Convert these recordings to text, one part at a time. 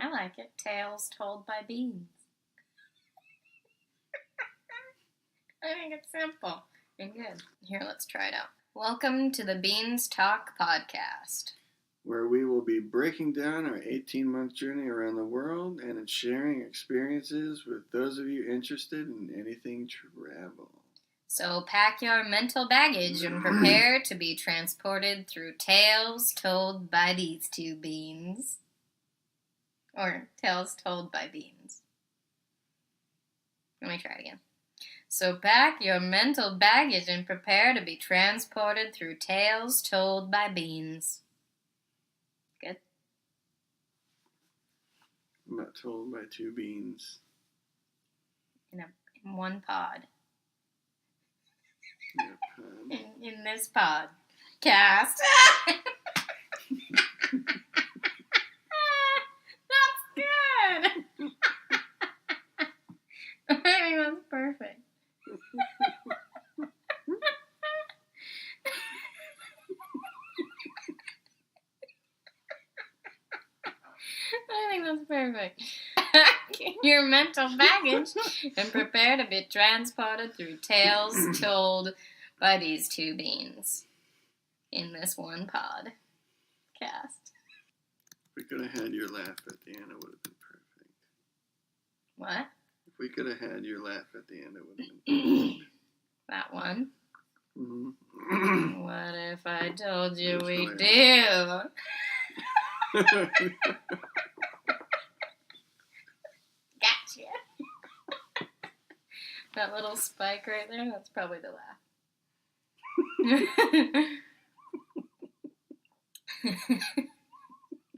I like it. Tales told by beans. I think it's simple and good. Here, let's try it out. Welcome to the BeansTalk podcast, where we will be breaking down our 18-month journey around the world and sharing experiences with those of you interested in anything travel. So pack your mental baggage and prepare to be transported through tales told by these two beans. Or tales told by beans. Let me try it again. So pack your mental baggage and prepare to be transported through tales told by beans. Good? I'm not told by two beans. In one pod. Yep. In this podcast. That's good. I think that's perfect. I think that's perfect. Your mental baggage and prepare to be transported through tales told by these two beans in this one podcast. If we could have had your laugh at the end, it would have been perfect. What? If we could have had your laugh at the end, it would have been perfect. That one? Mm-hmm. What if I told you we do? Gotcha. That little spike right there, that's probably the laugh.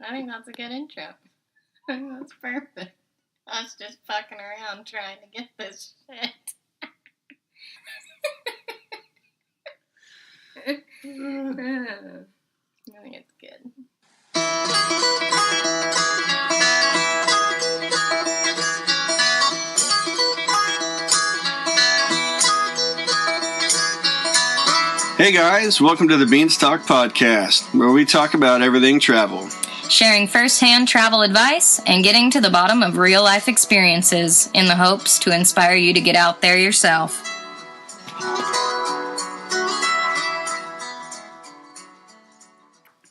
I think that's a good intro. I think that's perfect. I was just fucking around trying to get this shit. I think it's good. Hey guys, welcome to the BeansTalk podcast, where we talk about everything travel. Sharing first-hand travel advice and getting to the bottom of real-life experiences in the hopes to inspire you to get out there yourself.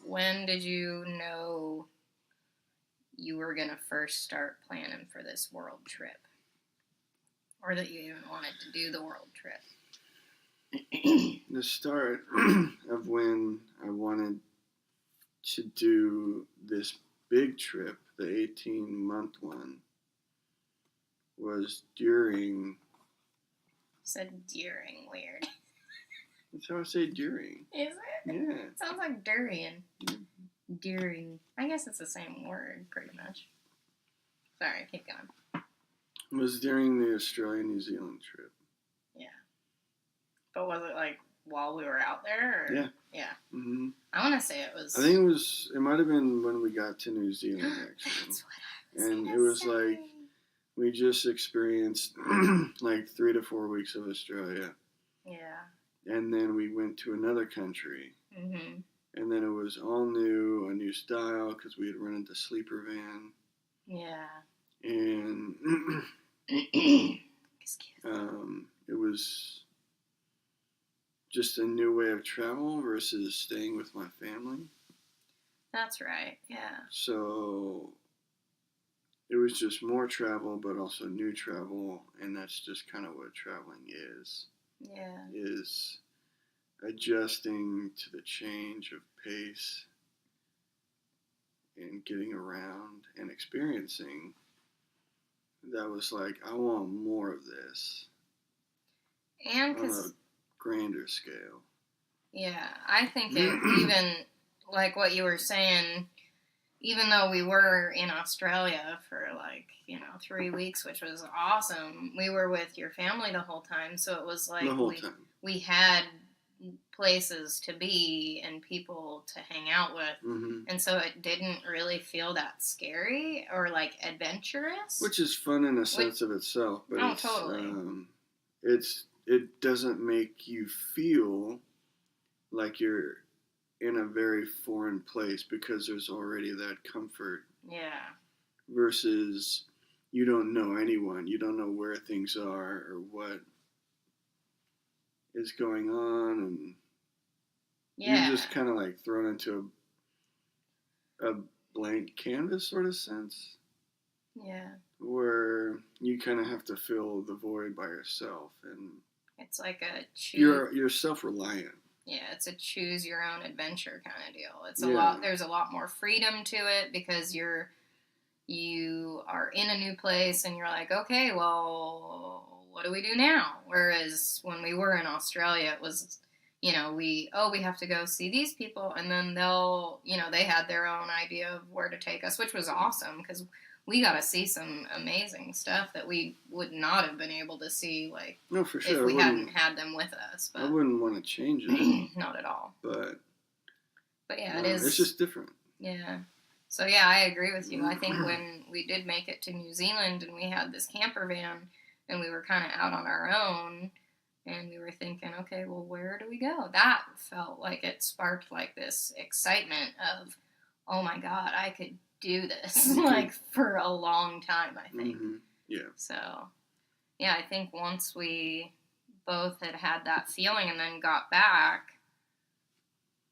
When did you know you were going to first start planning for this world trip? Or that you even wanted to do the world trip? The start of when I wanted to do this big trip, the 18-month one, was during... You said during, weird. That's how I say during. Is it? Yeah. It sounds like durian. Yeah. During. I guess it's the same word, pretty much. Sorry, keep going. It was during the Australia-New Zealand trip. Yeah. But was it like while we were out there? Or? Yeah. Yeah. Mm-hmm. I want to say it was... I think it might have been when we got to New Zealand, actually. That's what I was And it was say. Like, we just experienced like 3 to 4 weeks of Australia. Yeah. And then we went to another country. Mm-hmm. And then it was all new, a new style, because we had rented the sleeper van. Yeah. And Excuse me. it was just a new way of travel versus staying with my family. That's right, yeah. So it was just more travel, but also new travel, and that's just kind of what traveling is. Yeah. Is adjusting to the change of pace and getting around and experiencing. That was like, I want more of this. And on a because... grander scale. Yeah, I think it even, like what you were saying, even though we were in Australia for 3 weeks, which was awesome, we were with your family the whole time, so it was like The whole time. We had places to be and people to hang out with, Mm-hmm. and so it didn't really feel that scary or like adventurous. Which is fun in a sense of itself, but totally. It doesn't make you feel like you're in a very foreign place because there's already that comfort. Yeah. versus you don't know anyone. You don't know where things are or what is going on, and Yeah. you're just kind of like thrown into a blank canvas sort of sense. Yeah. Where you kind of have to fill the void by yourself, and it's like a you're self-reliant. Yeah, it's a choose your own adventure kind of deal. It's a Yeah. lot. There's a lot more freedom to it because you are in a new place and you're like, okay, well, what do we do now? Whereas when we were in Australia, it was, we have to go see these people, and then they'll, they had their own idea of where to take us, which was awesome because we got to see some amazing stuff that we would not have been able to see, like, no, for sure, if we hadn't had them with us. But I wouldn't want to change it. Not at all. But yeah, it is. It's just different. Yeah. So yeah, I agree with you. I think when we did make it to New Zealand and we had this camper van and we were kind of out on our own and we were thinking, okay, well, where do we go? That felt like it sparked like this excitement of, oh my God, I could do this like for a long time, I think. Mm-hmm. Yeah. So yeah, I think once we both had that feeling and then got back,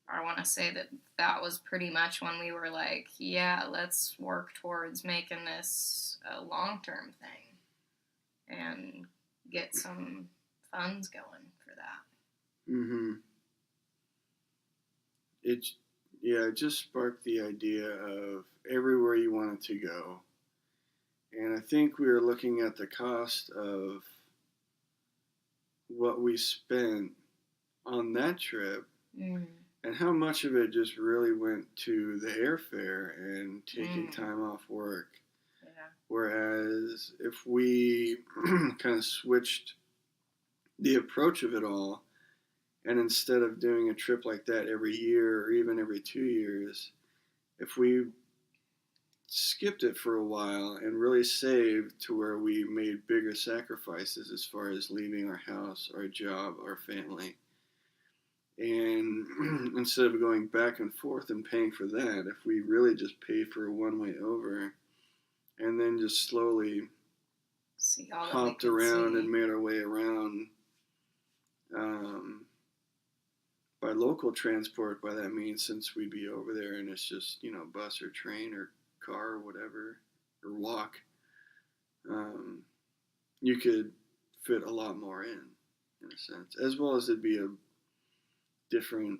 I want to say that was pretty much when we were like, yeah, let's work towards making this a long-term thing and get some funds going for that. Mm-hmm. It just sparked the idea of everywhere you wanted to go. And I think we were looking at the cost of what we spent on that trip. Mm. And how much of it just really went to the airfare and taking time off work. Yeah. Whereas if we kind of switched the approach of it all, and instead of doing a trip like that every year or even every 2 years, if we skipped it for a while and really saved to where we made bigger sacrifices as far as leaving our house, our job, our family, and instead of going back and forth and paying for that, if we really just paid for a one-way over and then just slowly hopped around and made our way around by local transport, by that means, since we'd be over there and it's just, bus or train or car or whatever, or walk, you could fit a lot more in a sense, as well as it'd be a different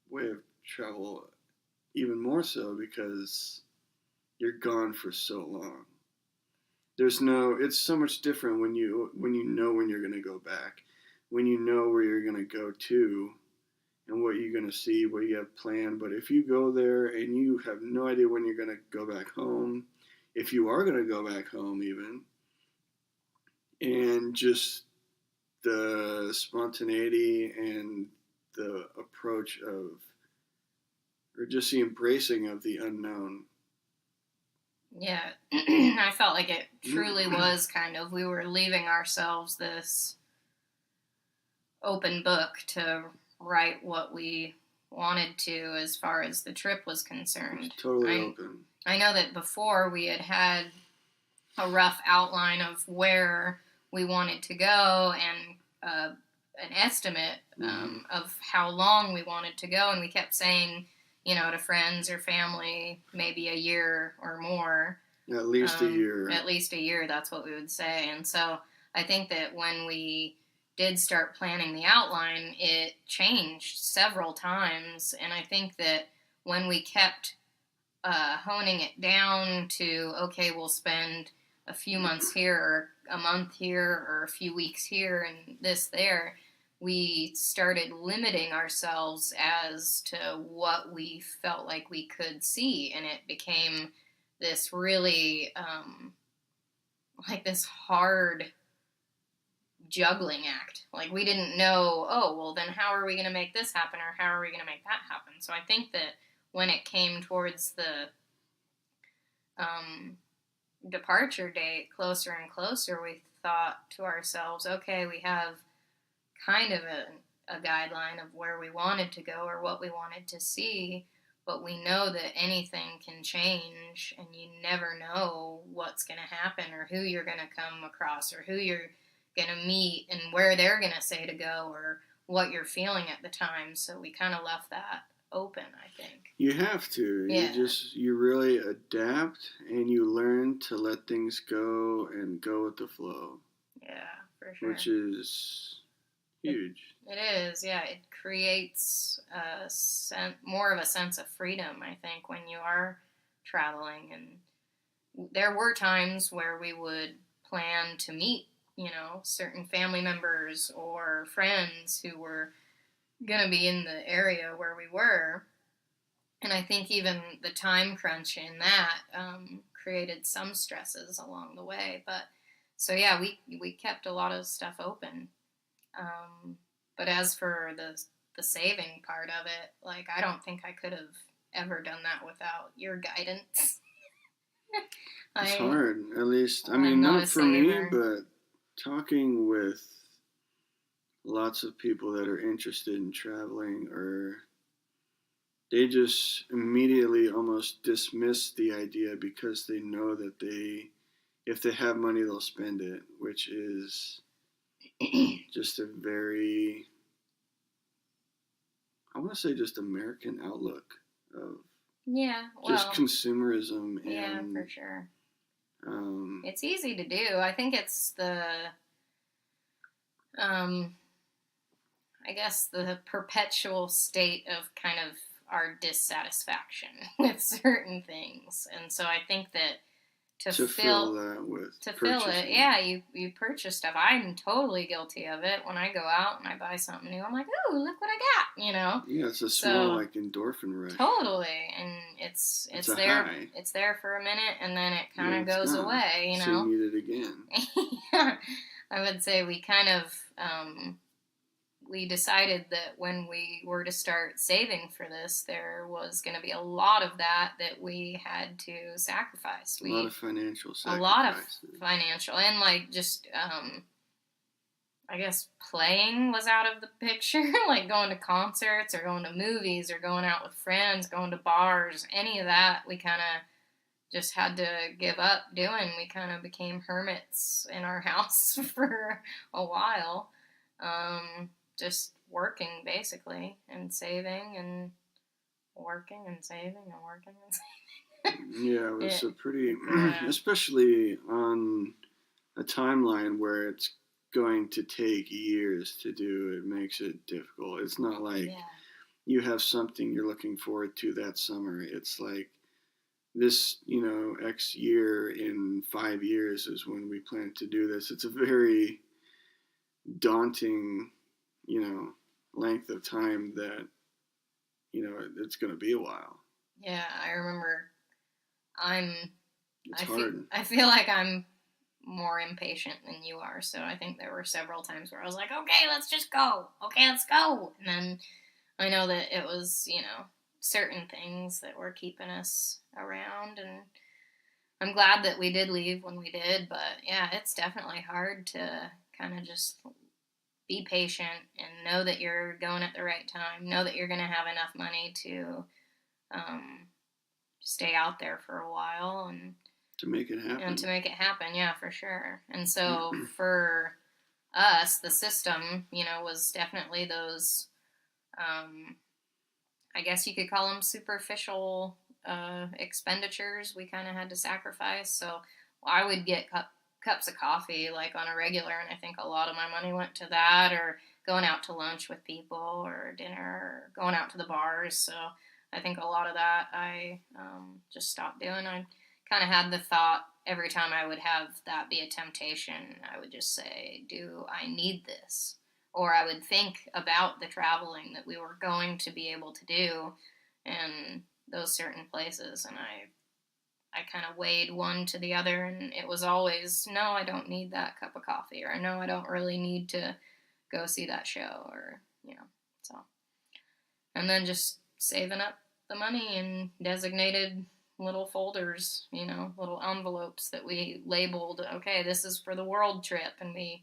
way of travel, even more so because you're gone for so long. It's so much different when you know when you're going to go back, when you know where you're going to go to and what you're going to see, what you have planned. But if you go there and you have no idea when you're going to go back home, if you are going to go back home even, and just the spontaneity and the approach of, or just the embracing of the unknown. Yeah, I felt like it truly was kind of, we were leaving ourselves this open book to write what we wanted to as far as the trip was concerned. Totally open. I know that before we had a rough outline of where we wanted to go and an estimate of how long we wanted to go, and we kept saying, to friends or family, maybe a year or more. At least a year. At least a year, that's what we would say. And so I think that when we did start planning the outline, it changed several times. And I think that when we kept honing it down to, okay, we'll spend a few months here or a month here or a few weeks here and this there, we started limiting ourselves as to what we felt like we could see. And it became this really, like this hard juggling act. Like we didn't know, oh, well then how are we going to make this happen or how are we going to make that happen? So I think that when it came towards the departure date closer and closer, we thought to ourselves, okay, we have kind of a guideline of where we wanted to go or what we wanted to see, but we know that anything can change, and you never know what's going to happen or who you're going to come across or who you're going to meet and where they're going to say to go or what you're feeling at the time. So we kind of left that open, I think. You have to. Yeah. You really adapt and you learn to let things go and go with the flow. Yeah, for sure. Which is huge. It is, yeah. It creates more of a sense of freedom, I think, when you are traveling. And there were times where we would plan to meet, certain family members or friends who were going to be in the area where we were. And I think even the time crunch in that created some stresses along the way. But so, yeah, we kept a lot of stuff open. But as for the saving part of it, like, I don't think I could have ever done that without your guidance. It's hard, at least. I mean, not for me, but talking with lots of people that are interested in traveling, or they just immediately almost dismiss the idea because they know that if they have money, they'll spend it, which is just a very, I want to say, just American outlook of just consumerism. And, yeah, for sure. It's easy to do. I think it's I guess the perpetual state of kind of our dissatisfaction with certain things. And so I think that to fill it, yeah, you purchase stuff. I'm totally guilty of it. When I go out and I buy something new, I'm like, oh, look what I got, Yeah, it's a small endorphin rush. Totally, and it's there. High. It's there for a minute, and then it kind of goes away. So you need it again. Yeah, I would say we kind of we decided that when we were to start saving for this, there was going to be a lot of that we had to sacrifice. A lot of financial sacrifice. A lot of financial. And, like, just, I guess playing was out of the picture. Like, going to concerts or going to movies or going out with friends, going to bars, any of that, we kind of just had to give up doing. We kind of became hermits in our house for a while. Just working, basically, and saving, and working, and saving, and working, and saving. Yeah, it was a pretty, especially on a timeline where it's going to take years to do, it makes it difficult. It's not like you have something you're looking forward to that summer. It's like this, X year in 5 years is when we plan to do this. It's a very daunting length of time that, it's going to be a while. Yeah, I remember It's hard. I feel like I'm more impatient than you are, so I think there were several times where I was like, okay, let's just go. Okay, let's go. And then I know that it was, certain things that were keeping us around, and I'm glad that we did leave when we did, but yeah, it's definitely hard to kind of just be patient and know that you're going at the right time. Know that you're going to have enough money to stay out there for a while and to make it happen. Yeah, for sure. And so for us, the system, was definitely those. I guess you could call them superficial expenditures we kind of had to sacrifice. So I would get cups of coffee like on a regular, and I think a lot of my money went to that, or going out to lunch with people, or dinner, or going out to the bars. So I think a lot of that I just stopped doing. I kind of had the thought every time I would have that be a temptation, I would just say, do I need this? Or I would think about the traveling that we were going to be able to do in those certain places, and I kind of weighed one to the other, and it was always, no, I don't need that cup of coffee, or no, I don't really need to go see that show, or, so. And then just saving up the money in designated little folders, little envelopes that we labeled, okay, this is for the world trip, and we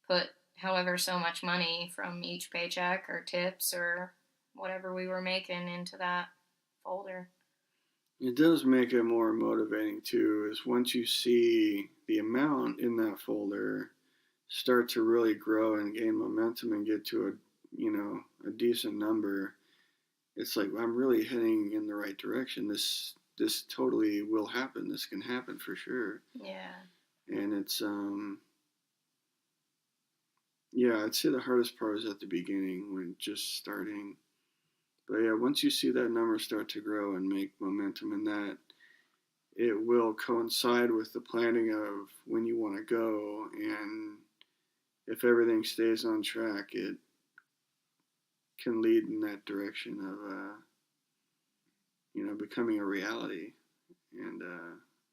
put however so much money from each paycheck or tips or whatever we were making into that folder. It does make it more motivating too, is once you see the amount in that folder start to really grow and gain momentum and get to a decent number, it's like I'm really heading in the right direction. This totally will happen. This can happen for sure. Yeah. And it's yeah, I'd say the hardest part is at the beginning when just starting. But yeah, once you see that number start to grow and make momentum in that, it will coincide with the planning of when you want to go. And if everything stays on track, it can lead in that direction of, becoming a reality and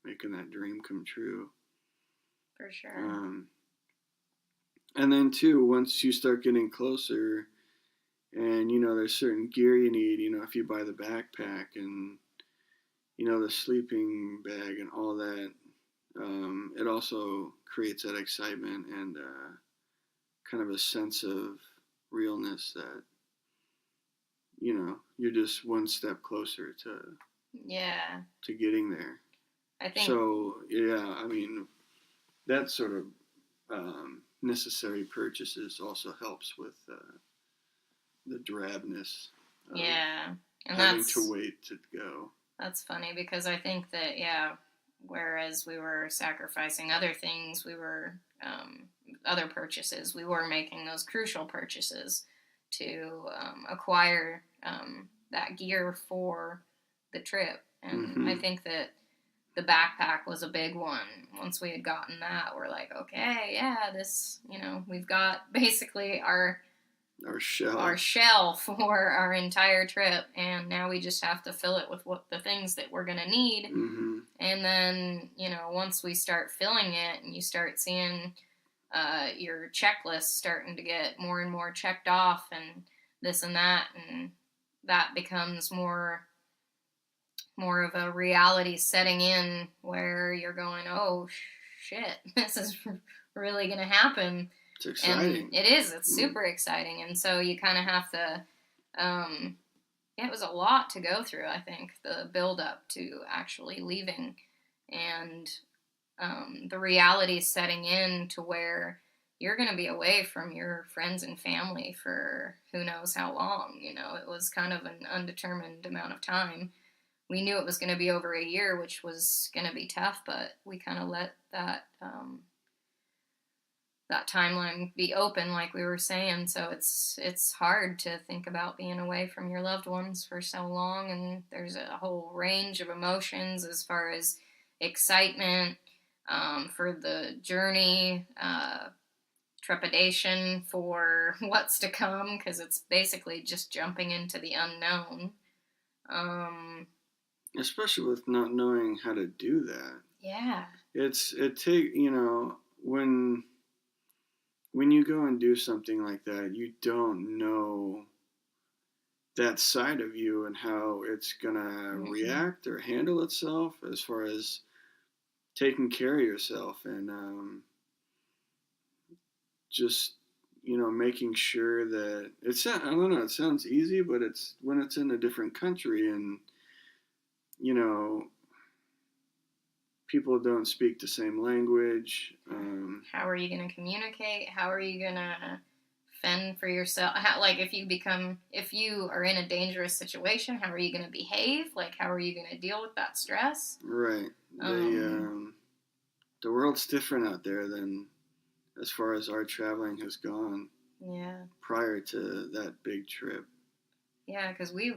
making that dream come true. For sure. And then, too, once you start getting closer, and, there's certain gear you need, if you buy the backpack and, the sleeping bag and all that, it also creates that excitement and kind of a sense of realness that, you're just one step closer to getting there. I think so. Yeah, I mean, that sort of necessary purchases also helps with the drabness. Of and having to wait to go. That's funny because I think that whereas we were sacrificing other things, we were other purchases. We were making those crucial purchases to acquire that gear for the trip. And I think that the backpack was a big one. Once we had gotten that, we're like, okay, yeah, this, we've got basically our shell for our entire trip, and now we just have to fill it with the things that we're going to need. And then, once we start filling it and you start seeing your checklist starting to get more and more checked off and this and that becomes more of a reality setting in where you're going, oh shit, this is really going to happen. It's exciting. And it is. It's super exciting. And so you kind of have to, it was a lot to go through, I think, the build up to actually leaving. And the reality setting in to where you're going to be away from your friends and family for who knows how long. It was kind of an undetermined amount of time. We knew it was going to be over a year, which was going to be tough, but we kind of let that that timeline be open, like we were saying. So it's hard to think about being away from your loved ones for so long, and there's a whole range of emotions as far as excitement for the journey, trepidation for what's to come, because it's basically just jumping into the unknown. Especially with not knowing how to do that. Yeah. When you go and do something like that, you don't know that side of you and how it's going to react or handle itself as far as taking care of yourself and just, making sure that I don't know, it sounds easy, but it's when it's in a different country and, people don't speak the same language. How are you going to communicate? How are you going to fend for yourself? If you are in a dangerous situation, how are you going to behave? Like, how are you going to deal with that stress? Right. The world's different out there than as far as our traveling has gone. Yeah. Prior to that big trip. Yeah, because we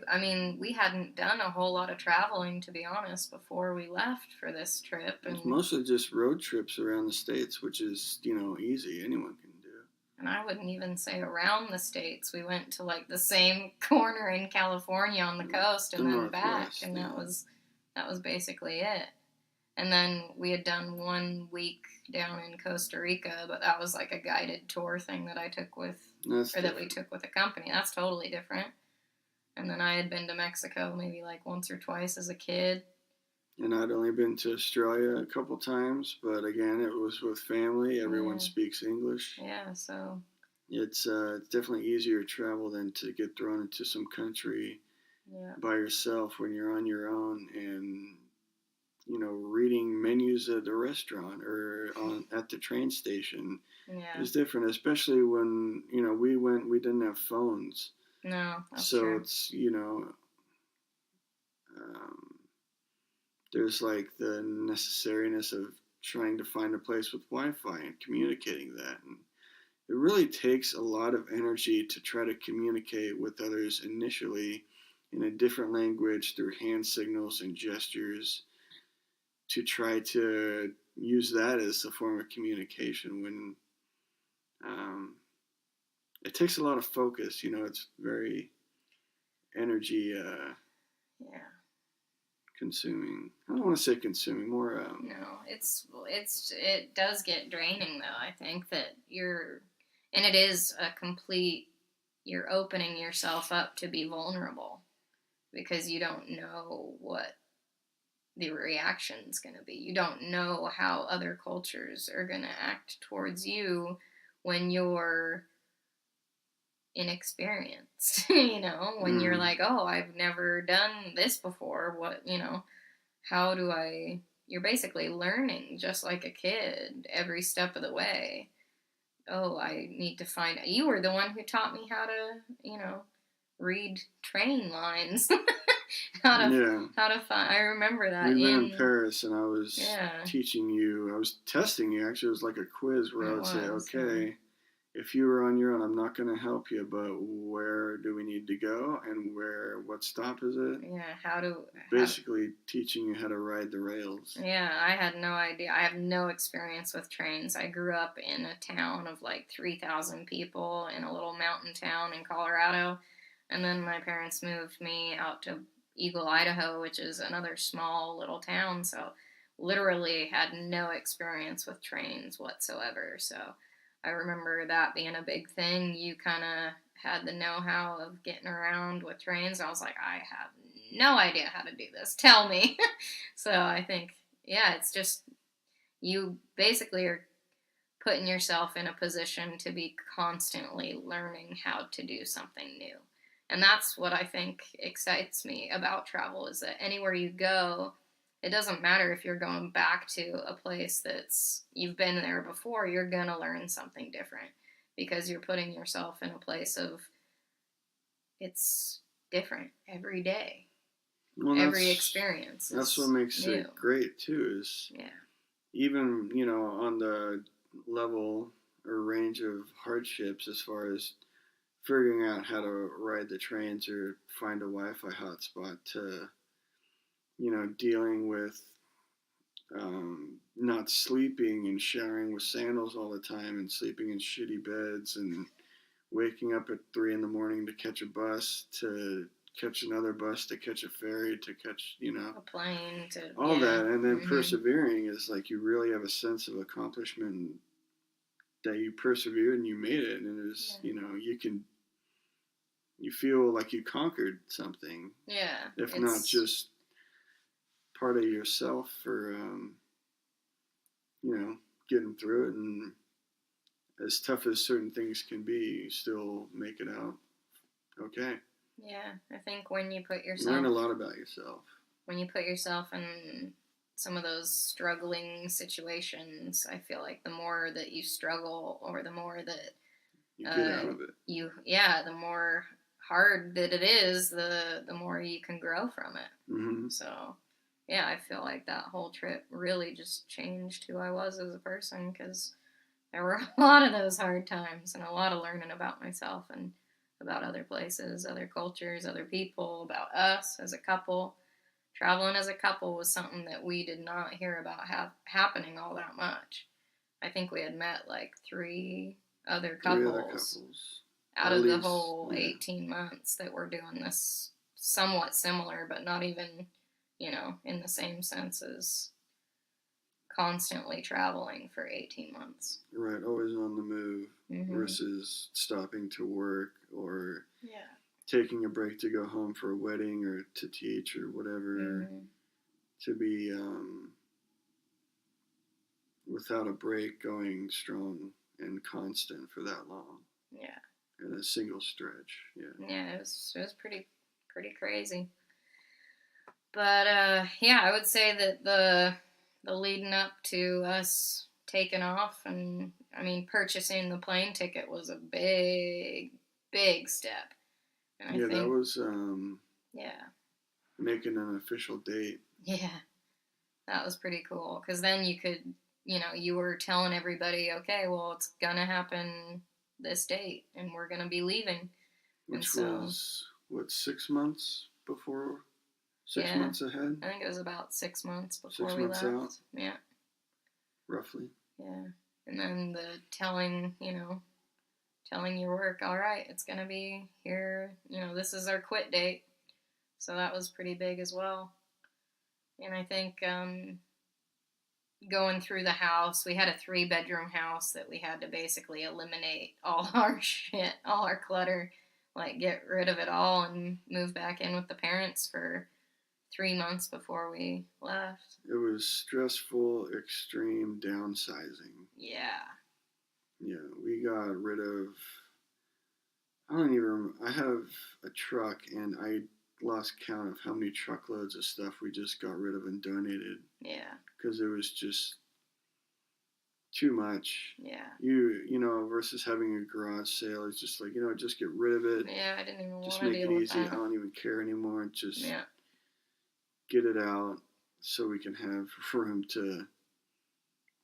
hadn't done a whole lot of traveling, to be honest, before we left for this trip. It's mostly just road trips around the States, which is, easy. Anyone can do. And I wouldn't even say around the States. We went to, the same corner in California on the coast and then back, and that was basically it. And then we had done 1 week down in Costa Rica, but that was like a guided tour thing that I took that we took with a company. That's totally different. And then I had been to Mexico maybe once or twice as a kid. And I'd only been to Australia a couple times, but again, it was with family. Everyone speaks English. Yeah, so it's definitely easier to travel than to get thrown into some country Yeah. by yourself, when you're on your own, and reading menus at the restaurant or at the train station Yeah. is different, especially when we didn't have phones. No, that's So true. it's um, there's like the necessariness of trying to find a place with Wi-Fi and communicating that, and it really takes a lot of energy to try to communicate with others initially in a different language through hand signals and gestures, to try to use that as a form of communication when um, it takes a lot of focus. It's very energy Yeah. consuming. I don't want to say consuming, more. No, it does get draining though. I think that and it is a complete. You're opening yourself up to be vulnerable because you don't know what the reaction's going to be. You don't know how other cultures are going to act towards you when you're inexperienced. When you're like, oh, I've never done this before. How do I. You're basically learning just like a kid every step of the way. Oh, I need to find. You were the one who taught me how to, read train lines. How to find. I remember that. We went in Paris, and I was Yeah. teaching you. I was testing you. Actually, it was like a quiz where I would say, okay, yeah. if you were on your own, I'm not going to help you, but where do we need to go, and what stop is it? Yeah, basically teaching you how to ride the rails. Yeah, I had no idea. I have no experience with trains. I grew up in a town of like 3,000 people in a little mountain town in Colorado, and then my parents moved me out to Eagle, Idaho, which is another small little town, so literally had no experience with trains whatsoever. So I remember that being a big thing. You kind of had the know-how of getting around with trains. I was like, I have no idea how to do this. Tell me. So I think, yeah, it's just you basically are putting yourself in a position to be constantly learning how to do something new. And that's what I think excites me about travel, is that anywhere you go, it doesn't matter if you're going back to a place that's you've been there before, you're going to learn something different because you're putting yourself in a place of it's different every day. Well, every experience. That's what makes new. it great too. Is even on the level or range of hardships as far as figuring out how to ride the trains or find a Wi-Fi hotspot, to dealing with not sleeping and showering with sandals all the time and sleeping in shitty beds and waking up at 3 a.m. to catch a bus, to catch another bus, to catch a ferry, to catch a plane, to all that, and then persevering is like you really have a sense of accomplishment that you persevered and you made it, and it was you feel like you conquered something, if not just part of yourself for getting through it. And as tough as certain things can be, you still make it out okay. Yeah, I think when you put yourself... You learn a lot about yourself. When you put yourself in some of those struggling situations, I feel like the more that you struggle, or the more that... you get out of it. The more hard that it is, the more you can grow from it. Mm-hmm. So, yeah, I feel like that whole trip really just changed who I was as a person, because there were a lot of those hard times and a lot of learning about myself and about other places, other cultures, other people, about us as a couple. Traveling as a couple was something that we did not hear about happening all that much. I think we had met like three other couples out of the whole 18 months that were doing this somewhat similar, but not even, in the same sense as constantly traveling for 18 months. Right, always on the move, versus stopping to work or taking a break to go home for a wedding or to teach or whatever. To be without a break, going strong and constant for that long. Yeah. In a single stretch. Yeah. Yeah, it was pretty pretty crazy. But yeah, I would say that the leading up to us taking off, and I mean purchasing the plane ticket was a big step. And I think that was yeah, making an official date. yeah, that was pretty cool, because then you could, you were telling everybody, okay, well, it's gonna happen this date, and we're gonna be leaving. Which was, what, 6 months before? 6 months ahead? I think it was about 6 months before 6 we months left. out? Yeah. Roughly. Yeah. And then the telling your work, all right, it's gonna be here, this is our quit date. So that was pretty big as well. And I think going through the house, we had a 3-bedroom house that we had to basically eliminate all our shit, all our clutter, like get rid of it all and move back in with the parents for 3 months before we left. It was stressful, extreme downsizing. Yeah. Yeah, we got rid of, I don't even remember, I have a truck and I lost count of how many truckloads of stuff we just got rid of and donated. Yeah. Because it was just too much. Yeah. Versus having a garage sale, it's just like, just get rid of it. Yeah, I didn't even want to just make deal it with easy. that. I don't even care anymore. Just Yeah. get it out so we can have room to,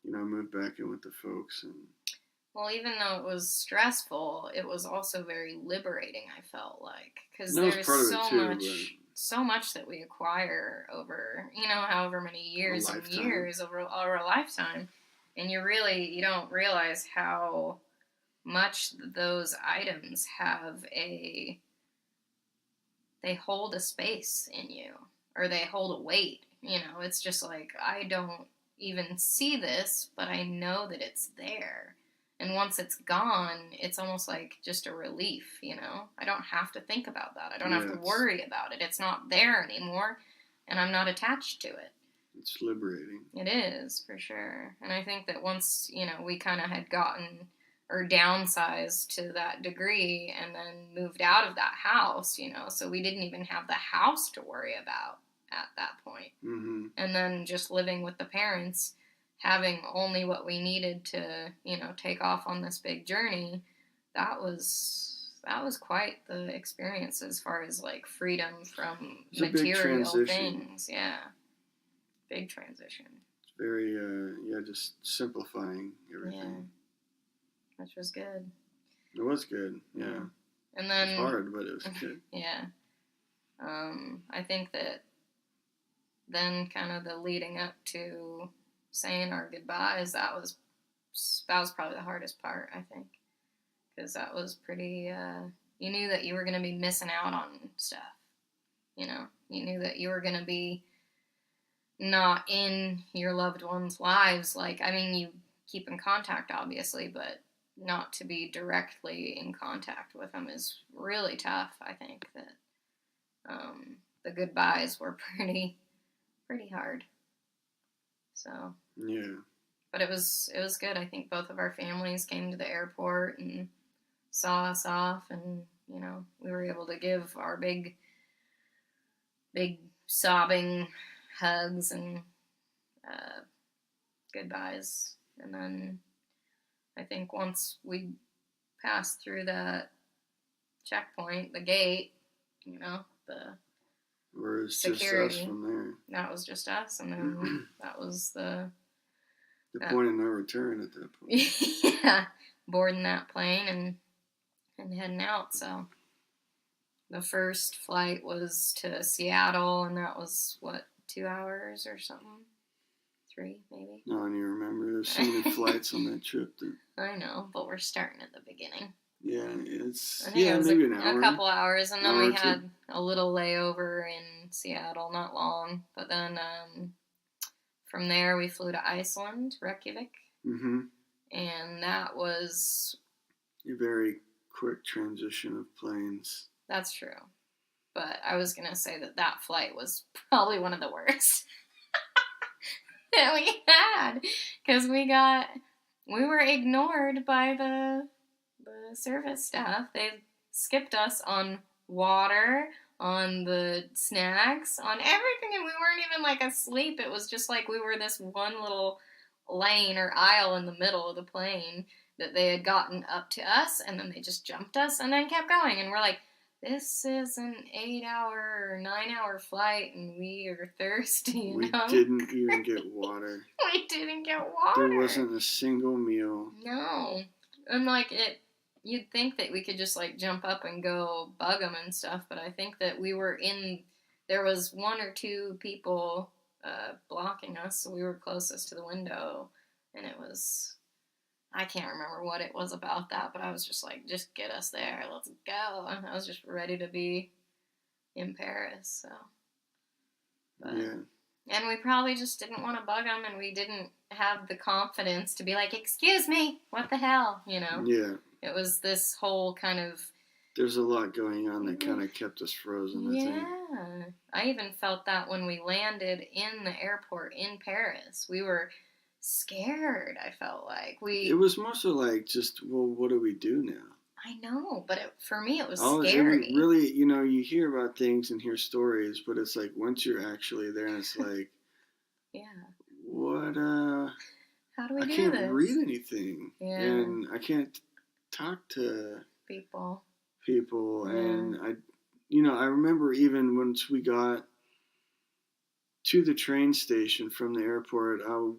move back in with the folks. And well, even though it was stressful, it was also very liberating, I felt like, because that was there's part of it so too, so much that we acquire over, however many years and lifetime. years over a lifetime, and you don't realize how much those items they hold a space in you, or they hold a weight. It's just like, I don't even see this, but I know that it's there. And once it's gone, it's almost like just a relief, I don't have to think about that. I don't have to worry about it. It's not there anymore, and I'm not attached to it. It's liberating. It is, for sure. And I think that once, we kind of had gotten or downsized to that degree and then moved out of that house, so we didn't even have the house to worry about at that point. Mm-hmm. And then just living with the parents, having only what we needed to, take off on this big journey, that was quite the experience as far as like freedom from material things. Yeah. Big transition. It's very, just simplifying everything. Yeah. Which was good. It was good, yeah. And then it was hard, but it was good. Yeah. I think that then kind of the leading up to saying our goodbyes, that was probably the hardest part, I think, because that was pretty, you knew that you were going to be missing out on stuff, you knew that you were going to be not in your loved ones' lives, you keep in contact, obviously, but not to be directly in contact with them is really tough. I think that the goodbyes were pretty hard. So yeah, but it was good. I think both of our families came to the airport and saw us off, and we were able to give our big sobbing hugs and goodbyes. And then I think once we passed through that checkpoint, the gate, the or it's security, just us from there. That was just us, and then that was the point of no return at that point. Yeah, boarding that plane and heading out. So the first flight was to Seattle, and that was 2 hours or something, 3 maybe. I don't even remember. There's so many flights on that trip. I know, but we're starting at the beginning. Yeah, it's maybe an hour. A couple hours, and then we had a little layover in Seattle, not long. But then from there we flew to Iceland, Reykjavik. Mm-hmm. And that was a very quick transition of planes. That's true. But I was going to say that flight was probably one of the worst that we had. Because we were ignored by the service staff. They skipped us on water, on the snacks, on everything, and we weren't even like asleep. It was just like we were this one little lane or aisle in the middle of the plane that they had gotten up to us, and then they just jumped us and then kept going, and we're like, this is an 8-hour or 9-hour flight, and we are thirsty. We didn't even get water. We didn't get water. There wasn't a single meal. No. And like you'd think that we could just like jump up and go bug them and stuff, but I think that there was 1 or 2 people blocking us, so we were closest to the window, and I can't remember what it was about that, but I was just like, just get us there, let's go. I was just ready to be in Paris, so. But, yeah. And we probably just didn't want to bug them, and we didn't have the confidence to be like, excuse me, what the hell, you know? Yeah. It was this whole kind of... There's a lot going on that kind of kept us frozen, I think. Yeah. I even felt that when we landed in the airport in Paris. We were scared, I felt like. It was mostly like just, well, what do we do now? I know, but for me it was scary. It really, you hear about things and hear stories, but it's like once you're actually there and it's like, yeah. What, how do we do this? I can't read anything. Yeah. And I can't talk to people. Yeah. And I remember even once we got to the train station from the airport, I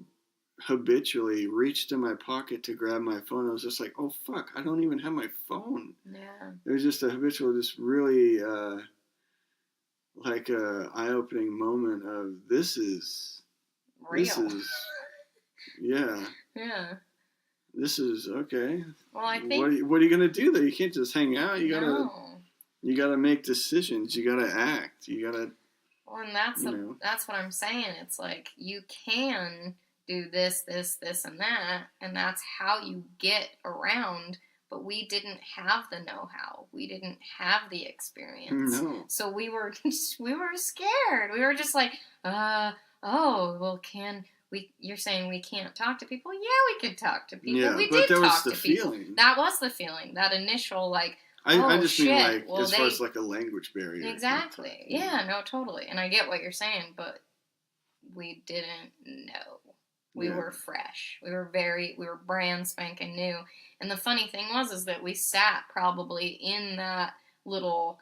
habitually reached in my pocket to grab my phone. I was just like, oh fuck, I don't even have my phone. Yeah. It was just a habitual, just really like a eye-opening moment of this is real. Yeah. Yeah. This is okay. Well, I think what are you gonna do though? You can't just hang out. You gotta make decisions. You gotta act. You gotta. Well, and that's what I'm saying. It's like you can do this, and that, and that's how you get around. But we didn't have the know-how. We didn't have the experience. No. So we were scared. We were just like, you're saying we can't talk to people? Yeah, we could talk to people. Yeah, we did talk to people. Feeling. That was the feeling. That initial like, I just shit. mean like well, far as like a language barrier. Exactly. Yeah, no, totally. And I get what you're saying, but we didn't know. We were fresh. We were brand spanking new. And the funny thing was that we sat probably in that little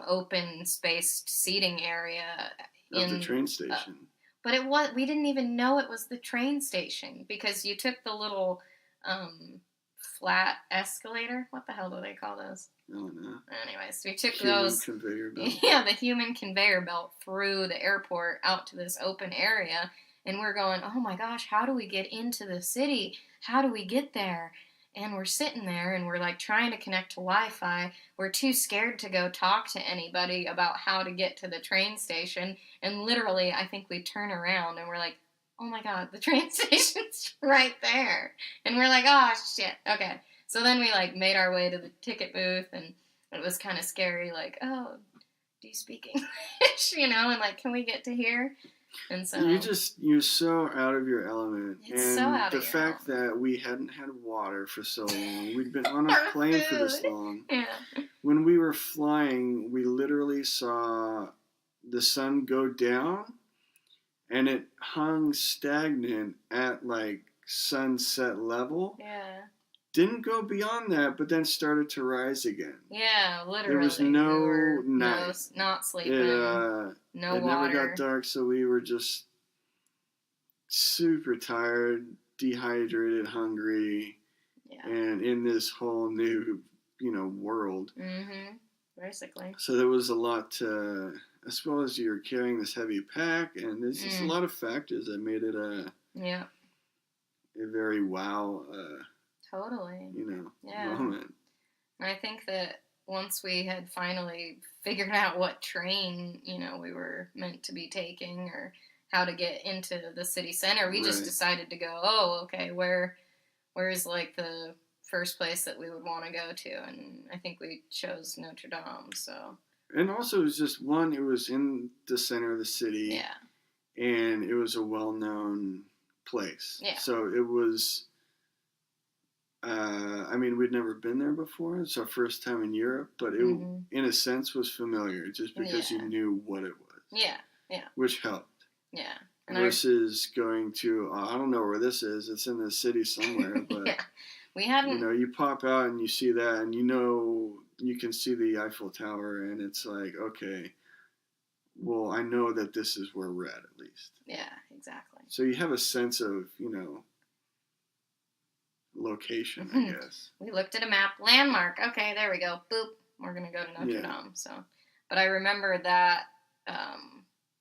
open spaced seating area of the train station. But we didn't even know it was the train station because you took the little flat escalator. What the hell do they call those? I don't know. Anyways, we took human conveyor belt. Yeah, the human conveyor belt through the airport out to this open area. And we're going, oh my gosh, how do we get into the city? How do we get there? And we're sitting there and we're like trying to connect to Wi-Fi. We're too scared to go talk to anybody about how to get to the train station. And literally, I think we turn around and we're like, oh my God, the train station's right there. And we're like, oh shit, okay. So then we like made our way to the ticket booth and it was kind of scary, like, oh, do you speak English? And like, can we get to here? And so you're so out of your element. It's and so out the of your fact that we hadn't had water for so long, we'd been on a plane for this long. Yeah. When we were flying, we literally saw the sun go down and it hung stagnant at like sunset level. Yeah. Didn't go beyond that, but then started to rise again. Yeah, literally. There was no night. Not sleeping. No water. It never got dark, so we were just super tired, dehydrated, hungry, and in this whole new, world. Mm-hmm. Basically. So there was a lot to, as well as you're carrying this heavy pack, and there's just a lot of factors that made it a very wow. Totally. Moment. And I think that once we had finally figured out what train, we were meant to be taking or how to get into the city center, we just decided to go, oh, okay, where's like the first place that we would want to go to? And I think we chose Notre Dame, so. And also it was just it was in the center of the city. Yeah. And it was a well-known place. Yeah. So it was I mean, we'd never been there before. It's our first time in Europe, but it, in a sense, was familiar just because you knew what it was. Yeah, yeah. Which helped. Yeah. And versus going to, I don't know where this is. It's in the city somewhere, but yeah, we hadn't. You know, you pop out and you see that, and you know you can see the Eiffel Tower, and it's like, okay, well, I know that this is where we're at least. Yeah, exactly. So you have a sense of, you know, location, I guess. We looked at a map, landmark. Okay, there we go. Boop. We're gonna go to Notre Dame. So, but I remember that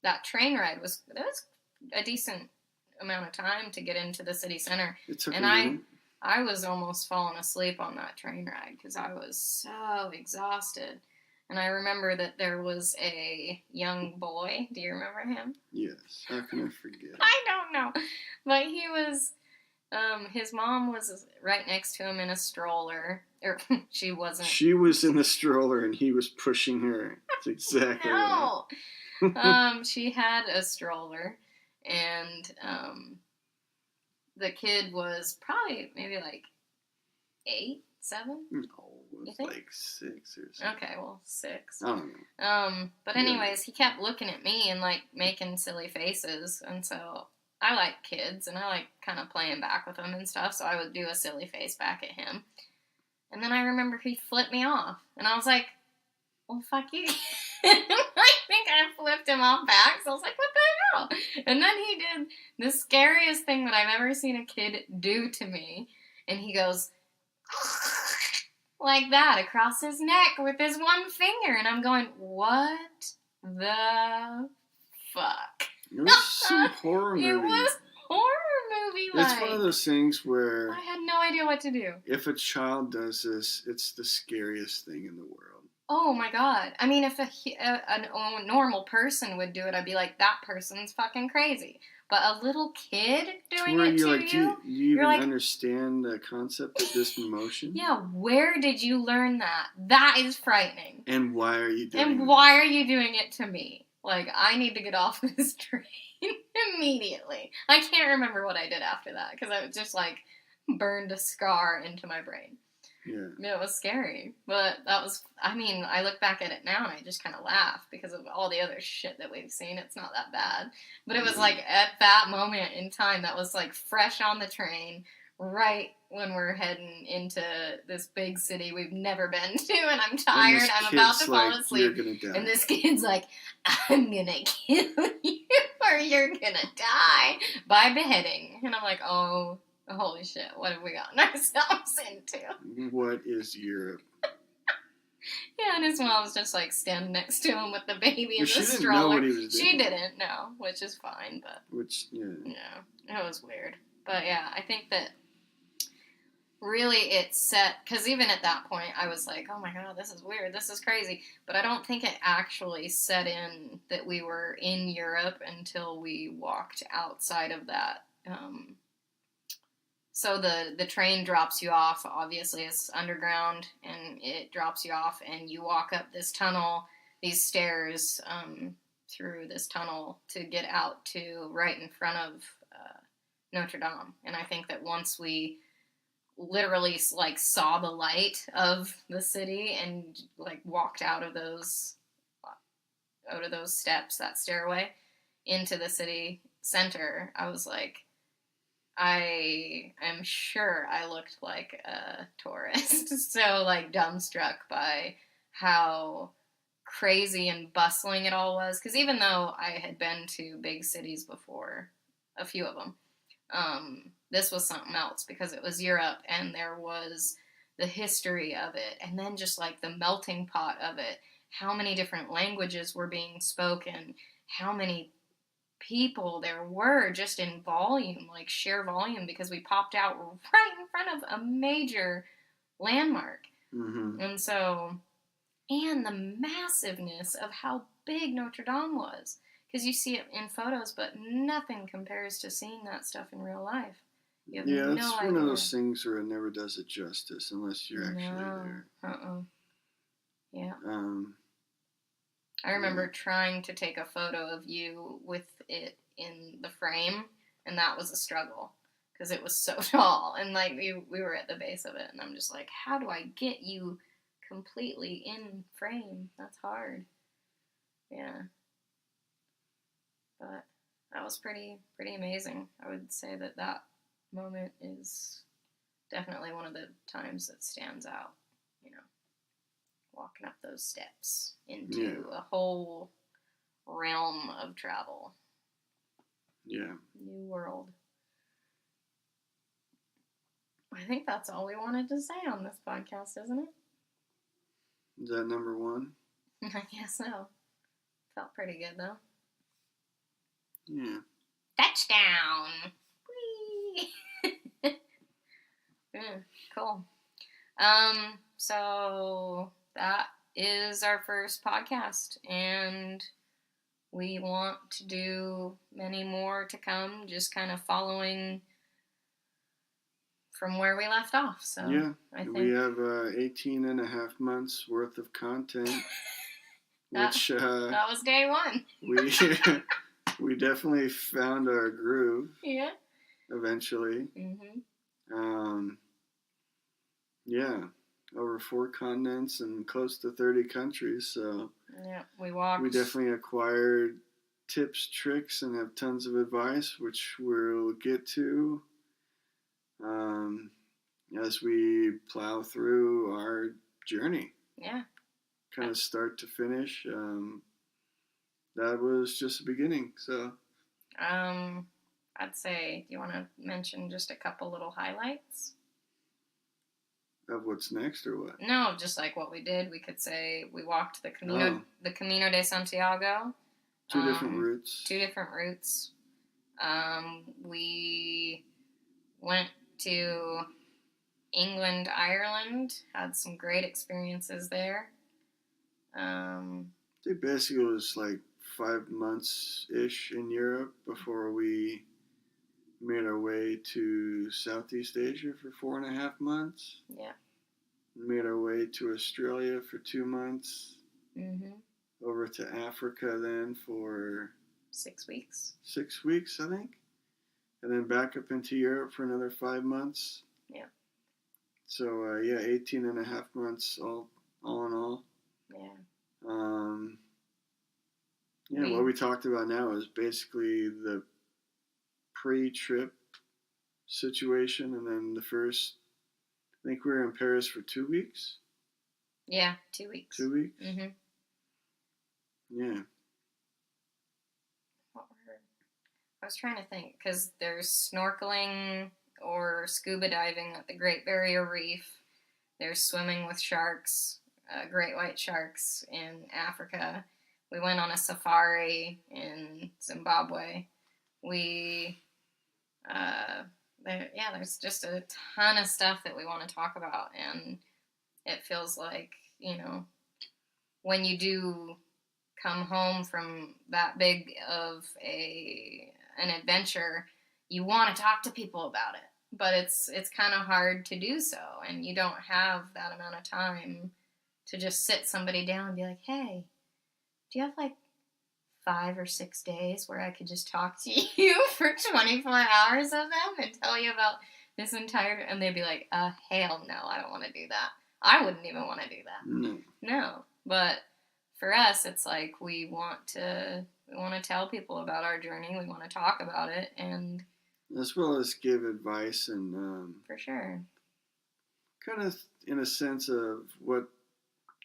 that train ride was a decent amount of time to get into the city center. It took and a minute. I was almost falling asleep on that train ride because I was so exhausted. And I remember that there was a young boy. Do you remember him? Yes. How can I forget? I don't know. But he was, his mom was right next to him in a stroller. Or she wasn't. She was in the stroller and he was pushing her. That's exactly No. She had a stroller. And the kid was probably maybe like 8, 7? No, it was like 6 or something. Okay, well, 6. I don't know. But anyways, he kept looking at me and like making silly faces, and so I like kids and I like kind of playing back with them and stuff, so I would do a silly face back at him. And then I remember he flipped me off, and I was like, well, fuck you. I think I flipped him off back, so I was like, what the hell? And then he did the scariest thing that I've ever seen a kid do to me, and he goes like that across his neck with his one finger, and I'm going, what the fuck? It was some horror movie. It was horror movie-like. It's one of those things where I had no idea what to do. If a child does this, it's the scariest thing in the world. Oh my god. I mean, if a normal person would do it, I'd be like, that person's fucking crazy. But a little kid doing it to like, you? Do you even understand the concept of this motion? Yeah, where did you learn that? That is frightening. And why are you doing it? And why are you doing it to me? Like, I need to get off this train immediately. I can't remember what I did after that, because I just, like, burned a scar into my brain. Yeah, it was scary. But that was, I mean, I look back at it now and I just kind of laugh because of all the other shit that we've seen. It's not that bad. But it was like at that moment in time that was like fresh on the train, right when we're heading into this big city we've never been to, and I'm tired, I'm about to fall asleep. And this kid's like, I'm gonna kill you or you're gonna die by beheading. And I'm like, oh, holy shit, what have we gotten ourselves into? What is Europe? Yeah, and his mom's just like standing next to him with the baby in the stroller. She didn't know what he was doing. She didn't know, which is fine, but... Yeah, it was weird. But yeah, I think that really it set... Because even at that point, I was like, oh my god, this is weird, this is crazy. But I don't think it actually set in that we were in Europe until we walked outside of that... So the train drops you off, obviously it's underground, and it drops you off, and you walk up this tunnel, these stairs, through this tunnel to get out to right in front of Notre Dame. And I think that once we literally like saw the light of the city and like walked out of those steps, that stairway, into the city center, I was like, I am sure I looked like a tourist. So, like, dumbstruck by how crazy and bustling it all was. Because even though I had been to big cities before, a few of them, this was something else because it was Europe and there was the history of it. And then just, like, the melting pot of it. How many different languages were being spoken. How many people there were just in volume, like sheer volume, because we popped out right in front of a major landmark. Mm-hmm. And so, and the massiveness of how big Notre Dame was, because you see it in photos, but nothing compares to seeing that stuff in real life. Yeah, it's one of those things where it never does it justice unless you're actually there. Yeah. I remember trying to take a photo of you with it in the frame, and that was a struggle. because it was so tall, and like we were at the base of it, and I'm just like, how do I get you completely in frame? That's hard. Yeah, but that was pretty amazing. I would say that moment is definitely one of the times that stands out. You know, walking up those steps into a whole realm of travel. Yeah. New world. I think that's all we wanted to say on this podcast, isn't it? Is that number one? I guess so. Felt pretty good, though. Yeah. Touchdown! Whee! Yeah, cool. So that is our first podcast, and we want to do many more to come, just kind of following from where we left off. So yeah, I think we have 18 and a half months worth of content, which that was day one. we definitely found our groove. Yeah. Eventually. Yeah, over 4 continents and close to 30 countries. So yeah, we walked. We definitely acquired tips, tricks, and have tons of advice, which we'll get to as we plow through our journey. Yeah. Kind of start to finish. That was just the beginning. So. I'd say, do you want to mention just a couple little highlights? Of what's next or what? No, just like what we did. We could say we walked the Camino de Santiago. 2 different routes. 2 different routes. We went to England, Ireland. Had some great experiences there. I think basically it was like 5 months-ish in Europe before we made our way to Southeast Asia for 4.5 months. Yeah. Made our way to Australia for 2 months. Mm-hmm. Over to Africa then for 6 weeks. 6 weeks, I think. And then back up into Europe for another 5 months. Yeah. So, 18 and a half months all in all. Yeah. What we talked about now is basically the pre-trip situation, and then the first, I think we were in Paris for 2 weeks. Yeah, 2 weeks. 2 weeks? Mm-hmm. Yeah. I was trying to think, because there's snorkeling or scuba diving at the Great Barrier Reef. There's swimming with sharks, great white sharks in Africa. We went on a safari in Zimbabwe. There's just a ton of stuff that we want to talk about, and it feels like, when you do come home from that big of an adventure, you want to talk to people about it, but it's kind of hard to do so, and you don't have that amount of time to just sit somebody down and be like, hey, do you have like 5 or 6 days where I could just talk to you for 24 hours of them and tell you about this entire, and they'd be like, hell no, I don't want to do that. I wouldn't even want to do that. No. But for us, it's like we want to tell people about our journey. We want to talk about it, and as well as give advice and for sure, kind of in a sense of what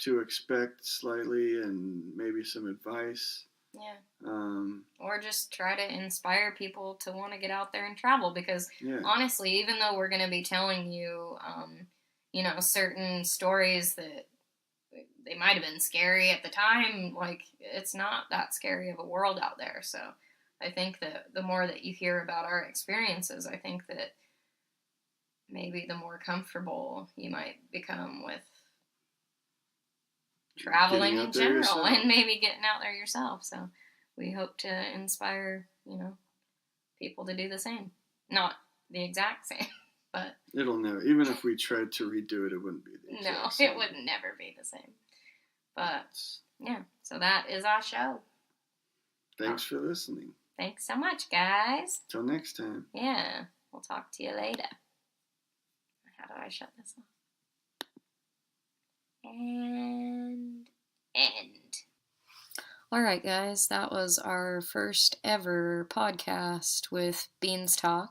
to expect slightly, and maybe some advice. Yeah. Or just try to inspire people to want to get out there and travel, because honestly, even though we're going to be telling you, certain stories that they might have been scary at the time, like, it's not that scary of a world out there. So I think that the more that you hear about our experiences, I think that maybe the more comfortable you might become with traveling in general and maybe getting out there yourself. So we hope to inspire, people to do the same. Not the exact same, but it'll never, even if we tried to redo it, it wouldn't be the exact same. It would never be the same. But yeah, so that is our show. Thanks for listening. Thanks so much, guys. Till next time. Yeah. we'll talk to you later. How do I shut this off? And end. All right, guys, that was our first ever podcast with BeansTalk,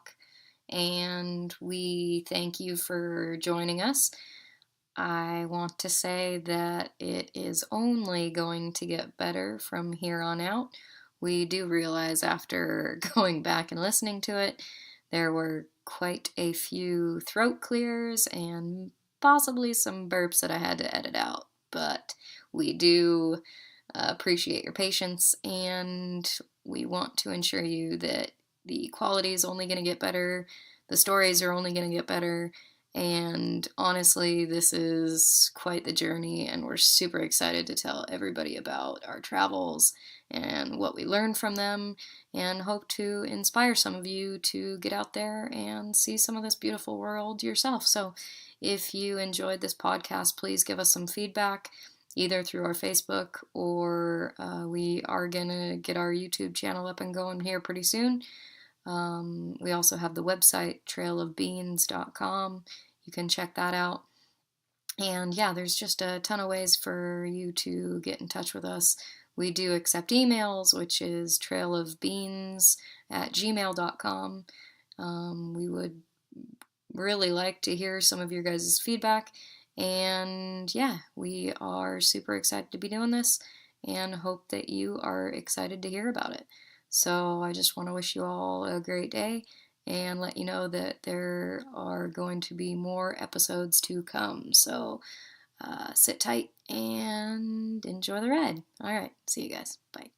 and we thank you for joining us. I want to say that it is only going to get better from here on out. We do realize after going back and listening to it, there were quite a few throat clears and possibly some burps that I had to edit out, but we do appreciate your patience, and we want to ensure you that the quality is only going to get better, the stories are only going to get better, and honestly, this is quite the journey, and we're super excited to tell everybody about our travels and what we learned from them, and hope to inspire some of you to get out there and see some of this beautiful world yourself. So if you enjoyed this podcast, please give us some feedback, either through our Facebook, or we are going to get our YouTube channel up and going here pretty soon. We also have the website, trailofbeans.com. You can check that out. And yeah, there's just a ton of ways for you to get in touch with us. We do accept emails, which is trailofbeans@gmail.com. We would really like to hear some of your guys' feedback. And yeah, we are super excited to be doing this and hope that you are excited to hear about it. So I just want to wish you all a great day and let you know that there are going to be more episodes to come. So sit tight and enjoy the ride. All right, see you guys. Bye.